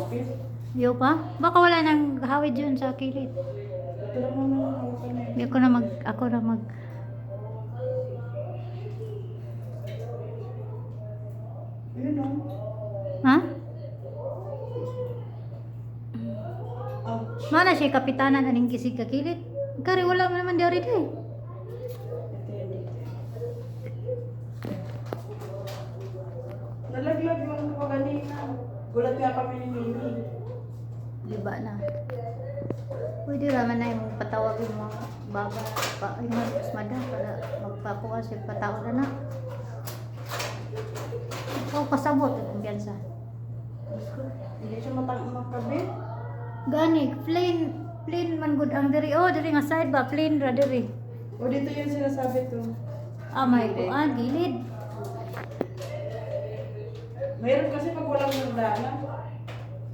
Kapit. Yo pa? Baka wala nang hawid yun sa kilid. Pero mo na hawakan na Hindi yun. ako na mag, Yun o. ha? Ah, Mana siya kapitanan aning kisig ka kilid? Kari wala man naman diyan eh. ito yun dito. Nalaglag yung kaganina. Gulat nga kami ni Mimi. Diba na? Pwede naman na yung patawag yung mga baba pa, yung mga kusmada para magpapukas yung patawag na na. Ikaw pasabot yung kumpiyansa. Hindi siya makabit. Gani, plain man good ang diri. Oh, diri nga side ba? Plain ra diri. O dito yung sinasabi to. Ah, may kuan, gilid. Mayroon kasi pag walang nagdana.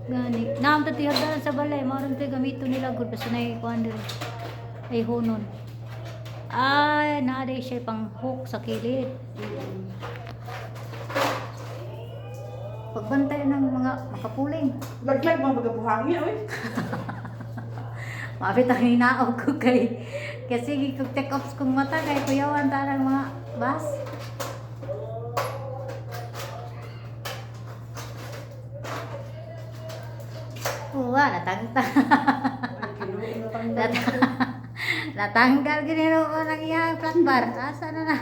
Gani. Naam to tihagdan sa balay, maron to gamito nila gud basta nay kuan diri. Ay hunon. Ay, naaday siya pang hook sa kilid. Pagbantay ng mga makapuling. Laglag mga bagabuhangi, oy. Mabit ang hinaog ko kasi kung check ups kong mata kay kuyawan tarang mga bas. Uwa, natanggal giniro ko ng iyang flat bar. Asa na na?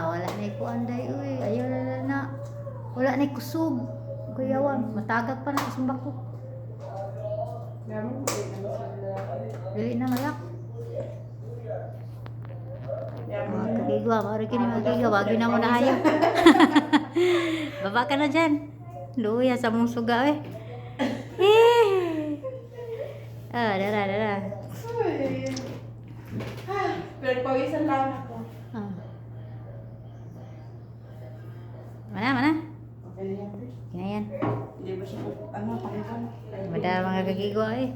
Wala na ikuanday uy. Ayaw na. Wala na kusog. Kuyawan, matagag pa na isang bako. Dili na mayak. Mga kagigwa, mauri kini mga kagigwa, wagi na mo na ayaw. Baba ka na dyan. Luya sa mong suga eh. Dara. Pinagpawisan lang ako. Ah. Mana? Okay na yan. Yan. Hindi ba siya, takipan? Madara mga kagigwa eh.